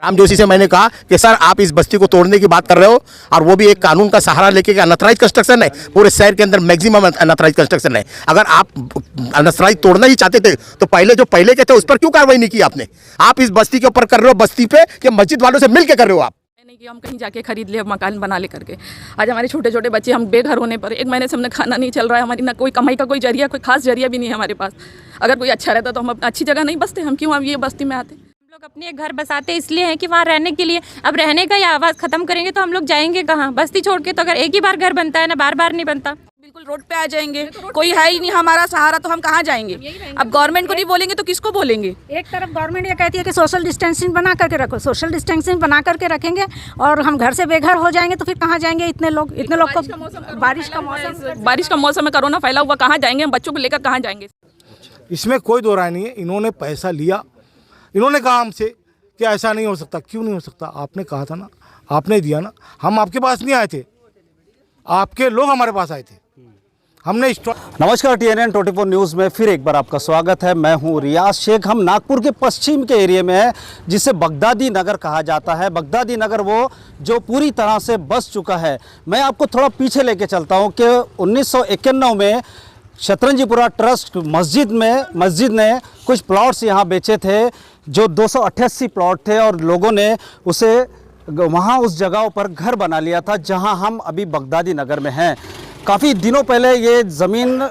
राम जोशी से मैंने कहा कि सर आप इस बस्ती को तोड़ने की बात कर रहे हो और वो भी एक कानून का सहारा लेके, अनऑथराइज कंस्ट्रक्शन है। पूरे शहर के अंदर मैक्सिमम अनऑथराइज कंस्ट्रक्शन है। अगर आप अनऑथराइज तोड़ना ही चाहते थे तो पहले के थे उस पर क्यों कार्रवाई नहीं की आपने? आप इस बस्ती के ऊपर कर रहे हो, बस्ती पे कि मस्जिद वालों से मिल के कर रहे हो आप? नहीं कि हम कहीं जाके खरीद ले, मकान बना ले करके। आज हमारे छोटे छोटे बच्चे, हम बेघर होने पर 1 महीने से हमने खाना नहीं चल रहा है। हमारी ना कोई कमाई का कोई जरिया, कोई खास जरिया भी नहीं है हमारे पास। अगर कोई अच्छा रहता तो हम अच्छी जगह नहीं बसते, हम क्यों अब ये बस्ती में आते? हम लोग अपने घर बसाते इसलिए हैं कि वहाँ रहने के लिए। अब रहने का ये आवाज़ खत्म करेंगे तो हम लोग जाएंगे कहाँ? बस्ती छोड़ के तो अगर एक ही बार घर बनता है ना, बार बार नहीं बनता। बिल्कुल रोड पे आ जाएंगे, कोई है ही नहीं हमारा सहारा, तो हम कहाँ जाएंगे? अब गवर्नमेंट को नहीं बोलेंगे तो किसको बोलेंगे? एक तरफ गवर्नमेंट ये कहती है कि सोशल डिस्टेंसिंग बना करके रखो, सोशल डिस्टेंसिंग बना करके रखेंगे और हम घर से बेघर हो जाएंगे तो फिर कहाँ जाएंगे? इतने लोग को बारिश का मौसम है, कोरोना फैला हुआ, कहाँ जाएंगे? हम बच्चों को लेकर कहाँ जाएंगे? इसमें कोई दो राय नहीं है। इन्होंने पैसा लिया, इन्होंने कहा हमसे कि ऐसा नहीं हो सकता। क्यों नहीं हो सकता? आपने कहा था ना, आपने दिया ना। हम आपके पास नहीं आए थे, आपके लोग हमारे पास आए थे। हमने नमस्कार, TNN 24 न्यूज़ में फिर एक बार आपका स्वागत है। मैं हूं रियाज शेख। हम नागपुर के पश्चिम के एरिया में हैं, जिसे बगदादी नगर कहा जाता है। बगदादी नगर वो जो पूरी तरह से बस चुका है। मैं आपको थोड़ा पीछे लेके चलता हूं कि 1991 में शतरंजीपुरा ट्रस्ट मस्जिद ने कुछ प्लॉट्स यहाँ बेचे थे, जो 288 प्लॉट थे, और लोगों ने उसे वहाँ उस जगहों पर घर बना लिया था जहाँ हम अभी बगदादी नगर में हैं। काफ़ी दिनों पहले ये ज़मीन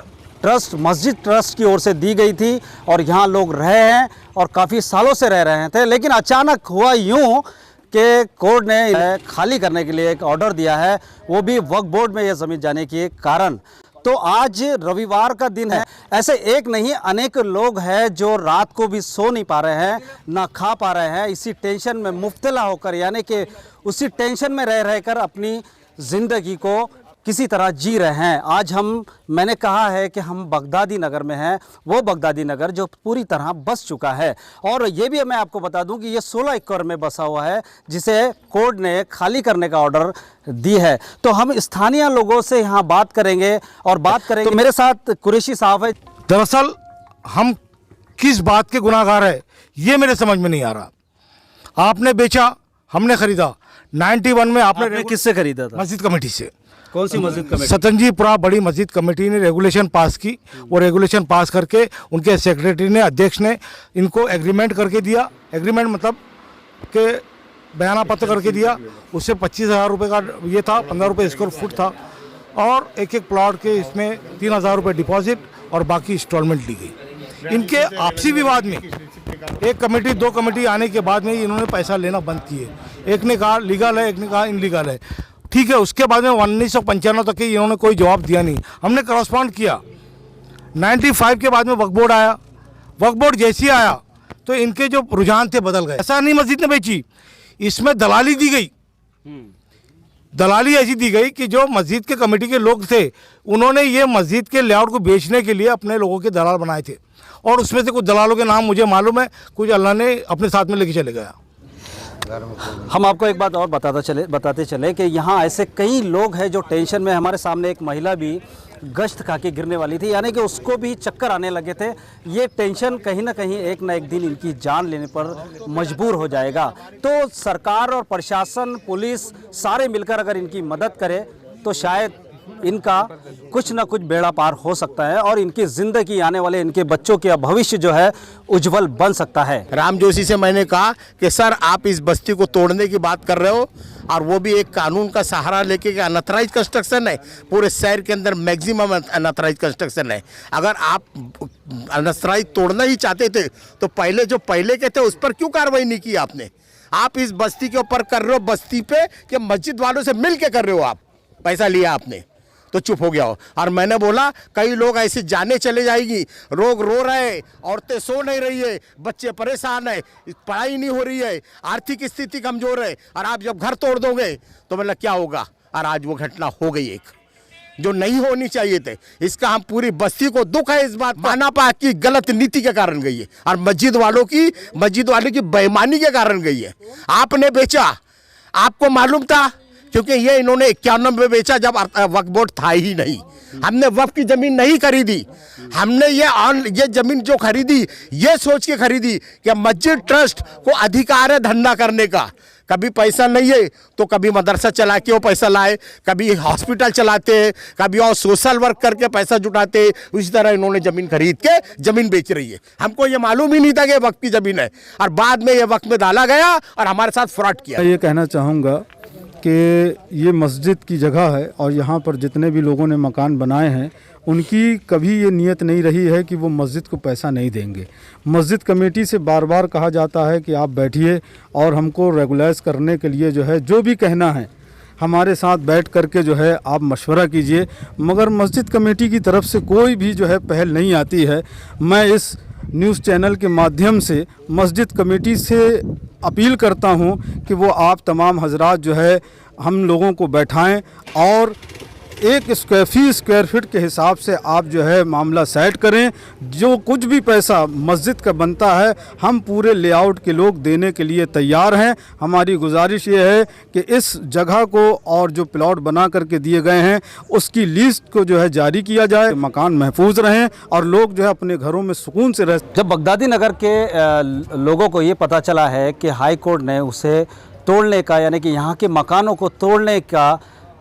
मस्जिद ट्रस्ट की ओर से दी गई थी और यहाँ लोग रहे हैं और काफ़ी सालों से रह रहे थे। लेकिन अचानक हुआ यूँ कि कोर्ट ने खाली करने के लिए एक ऑर्डर दिया है, वो भी वक्फ बोर्ड में ये ज़मीन जाने के कारण। तो आज रविवार का दिन है। ऐसे एक नहीं, अनेक लोग हैं जो रात को भी सो नहीं पा रहे हैं, ना खा पा रहे हैं, इसी टेंशन में मुब्तला होकर, यानी कि उसी टेंशन में रह कर अपनी ज़िंदगी को किसी तरह जी रहे हैं। आज मैंने कहा है कि हम बगदादी नगर में हैं, वो बगदादी नगर जो पूरी तरह बस चुका है। और ये भी मैं आपको बता दूं कि ये 16 एकड़ में बसा हुआ है, जिसे कोर्ट ने खाली करने का ऑर्डर दी है। तो हम स्थानीय लोगों से यहाँ बात करेंगे तो मेरे साथ कुरैशी साहब है। दरअसल हम किस बात के गुनाहगार है ये मेरे समझ में नहीं आ रहा। आपने बेचा, हमने खरीदा। 91 में आपने किससे खरीदा था? मस्जिद कमेटी से। कौन सी मस्जिद कमेटी? शतरंजीपुरा बड़ी मस्जिद कमेटी ने रेगुलेशन पास की। वो रेगुलेशन पास करके उनके सेक्रेटरी ने, अध्यक्ष ने इनको एग्रीमेंट करके दिया। एग्रीमेंट मतलब के बयाना पत्र करके दिया। उससे 25,000 रुपये का ये था, 15 रुपये स्क्वायर फुट था, और एक एक प्लॉट के इसमें 3,000 रुपये डिपॉजिट और बाकी इंस्टॉलमेंट ली गई। इनके आपसी विवाद में एक कमेटी, 2 कमेटी आने के बाद में इन्होंने पैसा लेना बंद किए। एक ने कहा लीगल है, एक ने कहा इनलीगल है। ठीक है, उसके बाद में 1995 तक इन्होंने कोई जवाब दिया नहीं। हमने करस्पॉन्ड किया। 95 के बाद में वक्फ बोर्ड आया। वक्फ बोर्ड जैसे ही आया तो इनके जो रुझान थे बदल गए। ऐसा नहीं मस्जिद ने बेची, इसमें दलाली दी गई। दलाली ऐसी दी गई कि जो मस्जिद के कमेटी के लोग थे, उन्होंने ये मस्जिद के लेआउट को बेचने के लिए अपने लोगों के दलाल बनाए थे। और उसमें से कुछ दलालों के नाम मुझे मालूम है, कुछ अल्लाह ने अपने साथ में लेके चले गया। हम आपको एक बात और बताते चले कि यहाँ ऐसे कई लोग हैं जो टेंशन में। हमारे सामने एक महिला भी गश्त खा के गिरने वाली थी, यानी कि उसको भी चक्कर आने लगे थे। ये टेंशन कहीं ना कहीं एक ना एक दिन इनकी जान लेने पर मजबूर हो जाएगा। तो सरकार और प्रशासन, पुलिस सारे मिलकर अगर इनकी मदद करे तो शायद इनका कुछ ना कुछ बेड़ा पार हो सकता है और इनकी ज़िंदगी, आने वाले इनके बच्चों का भविष्य जो है उज्जवल बन सकता है। राम जोशी से मैंने कहा कि सर आप इस बस्ती को तोड़ने की बात कर रहे हो और वो भी एक कानून का सहारा लेके, अनऑथराइज कंस्ट्रक्शन है। पूरे शहर के अंदर मैक्सिमम अनऑथराइज कंस्ट्रक्शन है। अगर आप अनऑथराइज तोड़ना ही चाहते थे तो पहले के थे उस पर क्यों कार्रवाई नहीं की आपने? आप इस बस्ती के ऊपर कर रहे हो, बस्ती पे कि मस्जिद वालों से मिल के कर रहे हो। आप पैसा लिया आपने तो चुप हो गया हो। और मैंने बोला कई लोग ऐसे जाने चले जाएगी, लोग रो रहे हैं, औरतें सो नहीं रही है, बच्चे परेशान है, पढ़ाई नहीं हो रही है, आर्थिक स्थिति कमजोर है, और आप जब घर तोड़ दोगे तो मतलब क्या होगा? और आज वो घटना हो गई एक जो नहीं होनी चाहिए थे। इसका हम पूरी बस्ती को दुख है इस बात। मानापा की गलत नीति के कारण गई है और मस्जिद वालों की बेईमानी के कारण गई है। आपने बेचा, आपको मालूम था क्योंकि ये इन्होंने 91 में बेचा जब वक्फ बोर्ड था ही नहीं। हमने वक्फ की ज़मीन नहीं खरीदी, हमने ये ज़मीन जो खरीदी ये सोच के खरीदी कि मस्जिद ट्रस्ट को अधिकार है धंधा करने का। कभी पैसा नहीं है तो कभी मदरसा चला के वो पैसा लाए, कभी हॉस्पिटल चलाते हैं, कभी और सोशल वर्क करके पैसा जुटाते हैं। उसी तरह इन्होंने ज़मीन खरीद के ज़मीन बेच रही है। हमको ये मालूम ही नहीं था कि वक्फ की ज़मीन है और बाद में ये वक्फ में डाला गया और हमारे साथ फ्रॉड किया। ये कहना चाहूँगा कि ये मस्जिद की जगह है और यहाँ पर जितने भी लोगों ने मकान बनाए हैं उनकी कभी ये नीयत नहीं रही है कि वो मस्जिद को पैसा नहीं देंगे। मस्जिद कमेटी से बार बार कहा जाता है कि आप बैठिए और हमको रेगुलाइज करने के लिए जो है जो भी कहना है हमारे साथ बैठ करके जो है आप मशवरा कीजिए, मगर मस्जिद कमेटी की तरफ से कोई भी जो है पहल नहीं आती है। मैं इस न्यूज़ चैनल के माध्यम से मस्जिद कमेटी से अपील करता हूं कि वो आप तमाम हजरात जो है हम लोगों को बैठाएं और एक स्क्वायर फीट के हिसाब से आप जो है मामला सेट करें। जो कुछ भी पैसा मस्जिद का बनता है हम पूरे लेआउट के लोग देने के लिए तैयार हैं। हमारी गुजारिश ये है कि इस जगह को और जो प्लॉट बना करके दिए गए हैं उसकी लिस्ट को जो है जारी किया जाए, मकान महफूज रहें और लोग जो है अपने घरों में सुकून से रह। जब बगदादी नगर के लोगों को ये पता चला है कि हाई कोर्ट ने उसे तोड़ने का यानी कि यहाँ के मकानों को तोड़ने का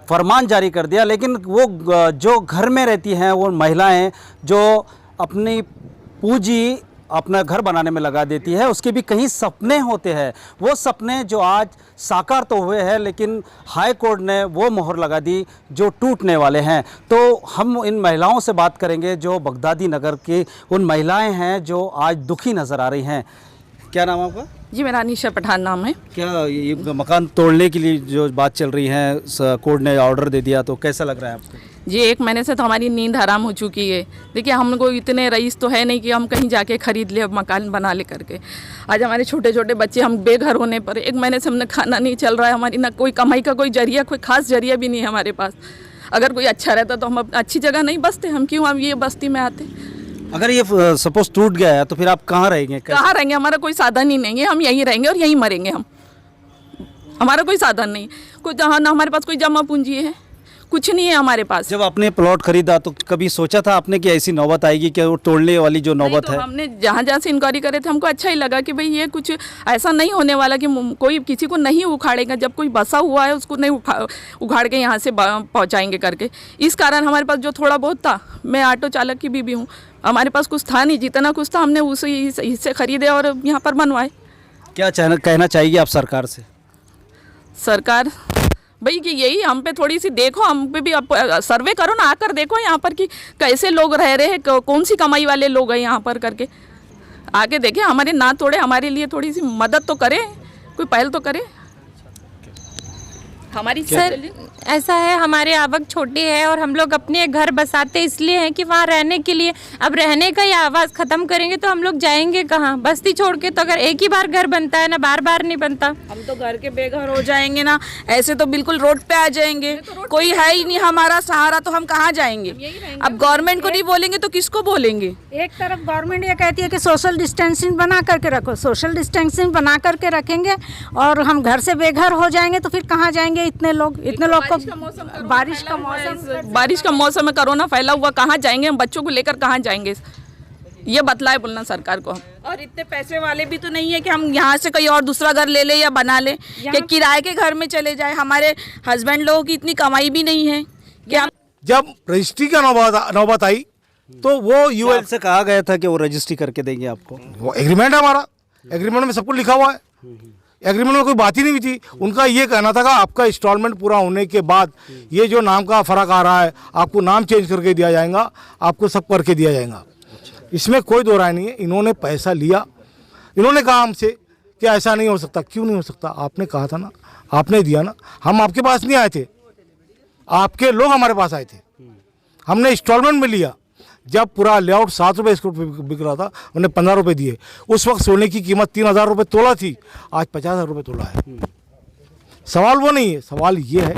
फरमान जारी कर दिया, लेकिन वो जो घर में रहती हैं वो महिलाएं जो अपनी पूंजी अपना घर बनाने में लगा देती है, उसके भी कहीं सपने होते हैं। वो सपने जो आज साकार तो हुए हैं लेकिन हाई कोर्ट ने वो मोहर लगा दी जो टूटने वाले हैं। तो हम इन महिलाओं से बात करेंगे जो बगदादी नगर की उन महिलाएं हैं जो आज दुखी नज़र आ रही हैं। क्या नाम आपका? जी मेरा अनीशा पठान नाम है। क्या ये मकान तोड़ने के लिए जो बात चल रही है कोर्ट ने ऑर्डर दे दिया तो कैसा लग रहा है आपको? जी 1 महीने से तो हमारी नींद हराम हो चुकी है। देखिए हम लोग इतने रईस तो है नहीं कि हम कहीं जाके खरीद ले मकान बना ले करके। आज हमारे छोटे छोटे बच्चे हम बेघर होने पर 1 महीने से हमने खाना नहीं चल रहा है, हमारी ना कोई कमाई का कोई जरिया, कोई खास जरिया भी नहीं है हमारे पास। अगर कोई अच्छा रहता तो हम अच्छी जगह नहीं बसते, हम क्यों हम ये बस्ती में आते। अगर ये सपोज टूट गया है तो फिर आप कहाँ रहेंगे? कहाँ रहेंगे? हमारा कोई साधन ही नहीं है, हम यहीं रहेंगे और यहीं मरेंगे हम। हमारा कोई साधन नहीं, कोई जहाँ ना हमारे पास कोई जमा पूंजी है, कुछ नहीं है हमारे पास। जब आपने प्लॉट खरीदा तो कभी सोचा था आपने कि ऐसी नौबत आएगी कि वो तोड़ने वाली जो नौबत है? हमने जहाँ जहाँ से इंक्वायरी करे थे हमको अच्छा ही लगा कि भाई ये कुछ ऐसा नहीं होने वाला कि कोई किसी को नहीं उखाड़ेगा। जब कोई बसा हुआ है उसको नहीं उखाड़ के यहाँ से पहुँचाएंगे करके। इस कारण हमारे पास जो थोड़ा बहुत था, मैं ऑटो चालक की बीवी हूँ, हमारे पास कुछ था नहीं, जितना कुछ था हमने उसे हिस्से खरीदे और यहाँ पर बनवाए। क्या कहना चाहिए आप सरकार से? सरकार भाई कि यही हम पे थोड़ी सी देखो, हम पे भी सर्वे करो ना, आकर देखो यहाँ पर कि कैसे लोग रह रहे हैं, कौन सी कमाई वाले लोग हैं यहाँ पर करके। आके देखें, हमारे ना तोड़े, हमारे लिए थोड़ी सी मदद तो करे, कोई पहल तो करे हमारी। सर ऐसा है, हमारे आवक छोटी है और हम लोग अपने घर बसाते इसलिए हैं कि वहाँ रहने के लिए, अब रहने का ही आवाज़ ख़त्म करेंगे तो हम लोग जाएंगे कहाँ? बस्ती छोड़ के तो अगर एक ही बार घर बनता है ना, बार बार नहीं बनता। हम तो घर के बेघर हो जाएंगे ना, ऐसे तो बिल्कुल रोड पे आ जाएंगे। कोई है ही नहीं हमारा सहारा, तो हम कहाँ जाएंगे? अब गवर्नमेंट को नहीं बोलेंगे तो किसको बोलेंगे? एक तरफ गवर्नमेंट ये कहती है कि सोशल डिस्टेंसिंग बना करके रखो, सोशल डिस्टेंसिंग बना करके रखेंगे और हम घर से बेघर हो जाएंगे तो फिर कहाँ जाएंगे इतने लोग को? बारिश का मौसम है, कोरोना फैला हुआ, कहाँ जाएंगे हम? बच्चों को लेकर कहाँ जाएंगे? ये बतलाए बोलना सरकार को हम। और इतने पैसे वाले भी तो नहीं है कि हम यहाँ से कोई और दूसरा घर ले ले या बना ले, कि किराए के घर में चले जाए। हमारे हस्बैंड लोगों की इतनी कमाई भी नहीं है कि हम। जब रजिस्ट्री का नौबत आई तो वो यूएल से कहा गया था कि वो रजिस्ट्री करके देंगे आपको। वो एग्रीमेंट है हमारा, एग्रीमेंट में सब कुछ लिखा हुआ है, एग्रीमेंट में कोई बात ही नहीं हुई थी। उनका ये कहना था कि आपका इंस्टॉलमेंट पूरा होने के बाद ये जो नाम का फ़र्क आ रहा है आपको नाम चेंज करके दिया जाएगा, आपको सब करके दिया जाएगा। इसमें कोई दो राय नहीं है। इन्होंने पैसा लिया, इन्होंने कहा हमसे कि ऐसा नहीं हो सकता। क्यों नहीं हो सकता? आपने कहा था ना, आपने दिया ना। हम आपके पास नहीं आए थे, आपके लोग हमारे पास आए थे। हमने इंस्टॉलमेंट में लिया। जब पूरा लेआउट 7 रुपये स्क्वायर फीट बिक रहा था, हमने 15 रुपये दिए। उस वक्त सोने की कीमत 3000 रुपये तोला थी, आज 50,000 रुपये तोला है। सवाल वो नहीं है, सवाल ये है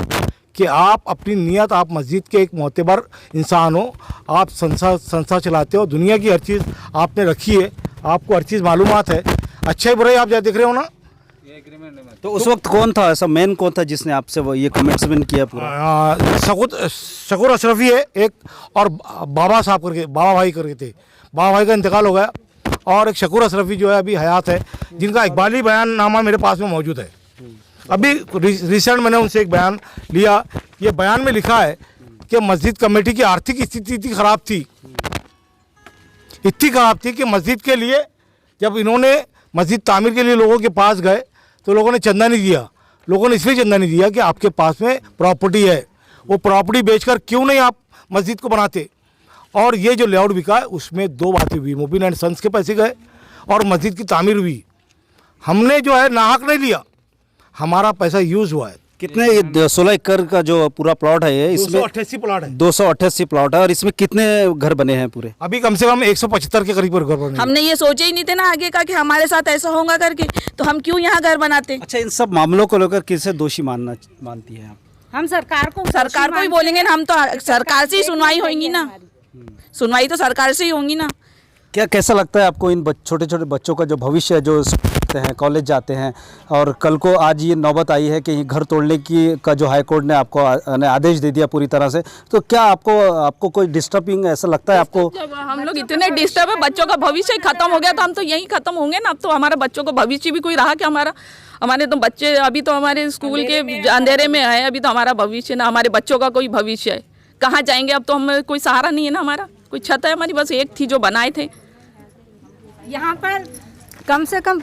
कि आप अपनी नीयत, आप मस्जिद के एक मोतबर इंसान हो, आप संस्था चलाते हो, दुनिया की हर चीज़ आपने रखी है, आपको हर चीज़ मालूमात है। अच्छा ही बुरा ही आप देख रहे हो ना, तो उस वक्त कौन था, ऐसा मेन कौन था जिसने आपसे वो ये कमेंट्समेंट किया पूरा? शकूर अशरफी है एक, और बाबा साहब करके, बाबा भाई करके थे। बाबा भाई का इंतकाल हो गया, और एक शकूर अशरफी जो है अभी हयात है, जिनका इकबाली बयाननामा मेरे पास में मौजूद है। अभी रिसेंट मैंने उनसे एक बयान लिया। ये बयान में लिखा है कि मस्जिद कमेटी की आर्थिक स्थिति इतनी ख़राब थी कि मस्जिद के लिए जब इन्होंने मस्जिद तामीर के लिए लोगों के पास गए तो लोगों ने चंदा नहीं दिया। लोगों ने इसलिए चंदा नहीं दिया कि आपके पास में प्रॉपर्टी है, वो प्रॉपर्टी बेचकर क्यों नहीं आप मस्जिद को बनाते। और ये जो लेआउट बिका है उसमें दो बातें हुई, मोबिन एंड सन्स के पैसे गए और मस्जिद की तामीर हुई। हमने जो है नाहक नहीं लिया, हमारा पैसा यूज़ हुआ है। कितने, ये 16 एकड़ का जो पूरा प्लॉट है ये, इसमें 288 प्लॉट है। 288 प्लॉट है, और इसमें कितने घर बने हैं पूरे? अभी कम से कम 175 के करीब घर बने। हमने ये सोचे ही नहीं थे ना आगे का कि हमारे साथ ऐसा होगा करके, तो हम क्यों यहाँ घर बनाते। अच्छा, इन सब मामलों को लेकर किसे दोषी मानती है आप? हम सरकार को ही बोलेंगे ना, हम तो सरकार से ही सुनवाई होगी ना, सुनवाई तो सरकार से ही होगी ना। क्या कैसा लगता है आपको इन छोटे छोटे बच्चों का जो भविष्य है, जो पढ़ते हैं, कॉलेज जाते हैं, और कल को आज ये नौबत आई है कि घर तोड़ने की का जो हाई कोर्ट ने आपको आदेश दे दिया पूरी तरह से, तो क्या आपको कोई डिस्टर्बिंग ऐसा लगता है आपको? जब हम लोग इतने डिस्टर्ब है, बच्चों का भविष्य खत्म हो गया तो हम तो यही खत्म होंगे ना। अब तो हमारे बच्चों का भविष्य भी कोई रहा क्या? हमारे तो बच्चे अभी तो हमारे स्कूल के अंधेरे में है, अभी तो हमारा भविष्य ना, हमारे बच्चों का कोई भविष्य है, कहाँ जाएंगे? अब तो हम कोई सहारा नहीं है ना, हमारा कोई छत है हमारी बस एक थी जो बनाए थे। यहाँ पर कम से कम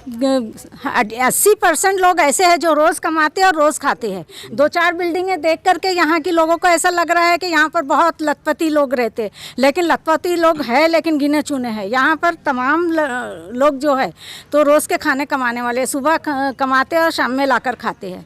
80% लोग ऐसे हैं जो रोज़ कमाते हैं और रोज़ खाते हैं। 2-4 बिल्डिंगें देख करके यहाँ के लोगों को ऐसा लग रहा है कि यहाँ पर बहुत लखपति लोग रहते हैं, लेकिन लखपति लोग हैं लेकिन गिने चुने हैं। यहाँ पर तमाम लोग जो है तो रोज़ के खाने कमाने वाले, सुबह कमाते हैं और शाम में लाकर खाते हैं।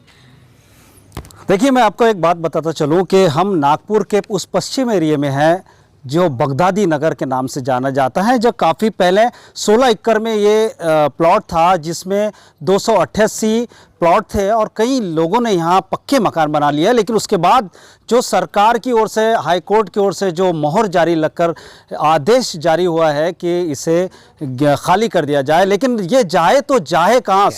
देखिए, मैं आपको एक बात बताता चलूँ कि हम नागपुर के उस पश्चिम एरिया में हैं जो बगदादी नगर के नाम से जाना जाता है, जो काफ़ी पहले 16 एकड़ में ये प्लॉट था, जिसमें 288 प्लॉट थे और कई लोगों ने यहाँ पक्के मकान बना लिया। लेकिन उसके बाद जो सरकार की ओर से, हाई कोर्ट की ओर से जो मोहर जारी लगकर आदेश जारी हुआ है कि इसे खाली कर दिया जाए, लेकिन ये जाए तो जाए कहाँ?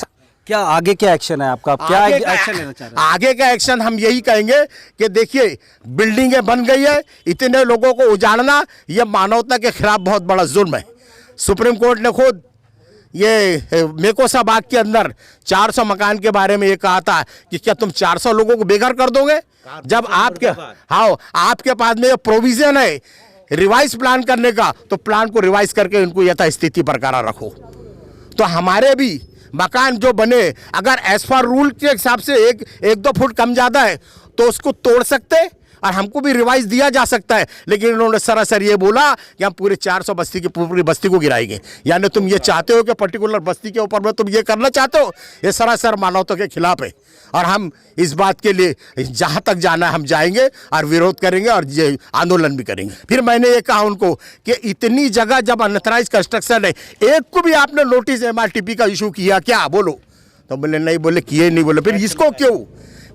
क्या आगे क्या एक्शन है आपका? क्या एक्शन लेना चाह रहे हैं? आगे का एक्शन हम यही कहेंगे कि देखिए, बिल्डिंगें बन गई है, इतने लोगों को उजाड़ना यह मानवता के खिलाफ बहुत बड़ा जुल्म है। सुप्रीम कोर्ट ने खुद ये मेकोसा बाग के अंदर 400 मकान के बारे में ये कहा था कि क्या तुम 400 लोगों को बेघर कर दोगे? जब आपके पास में ये प्रोविजन है रिवाइज प्लान करने का, तो प्लान को रिवाइज करके उनको यथास्थिति बरकरार रखो। तो हमारे भी मकान जो बने, अगर एज पर रूल के हिसाब से 1-2 फुट कम ज़्यादा है तो उसको तोड़ सकते और हमको भी रिवाइज दिया जा सकता है। लेकिन इन्होंने सरासर ये बोला कि हम पूरे 400 बस्ती की पूरी बस्ती को गिराएंगे। यानी तुम ये चाहते हो कि पर्टिकुलर बस्ती के ऊपर में तुम ये करना चाहते हो, ये सरासर मानवता के खिलाफ है। और हम इस बात के लिए जहाँ तक जाना है हम जाएंगे और विरोध करेंगे और ये आंदोलन भी करेंगे। फिर मैंने ये कहा उनको कि इतनी जगह जब अनऑथराइज कंस्ट्रक्शन है, एक को भी आपने नोटिस MRTP का इशू किया क्या? बोलो। तो बोले नहीं, बोले किए नहीं। बोले फिर इसको क्यों?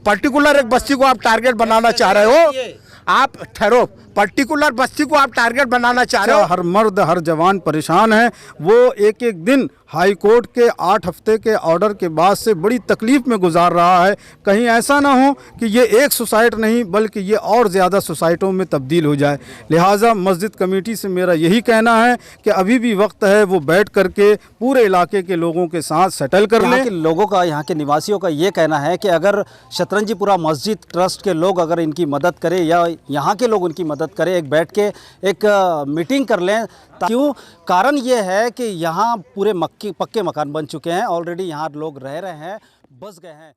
पर्टिकुलर एक बस्ती को आप टारगेट बनाना चाह रहे हो? आप ठहरो, पर्टिकुलर बस्ती को आप टारगेट बनाना चाह रहे हो? हर मर्द हर जवान परेशान है। वो एक एक दिन हाई कोर्ट के 8 हफ्ते के ऑर्डर के बाद से बड़ी तकलीफ में गुजार रहा है। कहीं ऐसा ना हो कि ये एक सोसाइटी नहीं बल्कि ये और ज़्यादा सोसाइटियों में तब्दील हो जाए। लिहाजा मस्जिद कमेटी से मेरा यही कहना है कि अभी भी वक्त है वो बैठ करके पूरे इलाके के लोगों के साथ सेटल कर लें। लोगों का, यहाँ के निवासियों का ये कहना है कि अगर शतरंजीपुरा मस्जिद ट्रस्ट के लोग अगर इनकी मदद करें या यहाँ के लोग उनकी मदद करें, एक बैठ के एक मीटिंग कर लें। क्यों? कारण ये है कि यहाँ पूरे पक्के मकान बन चुके हैं, ऑलरेडी यहाँ लोग रह रहे हैं, बस गए हैं।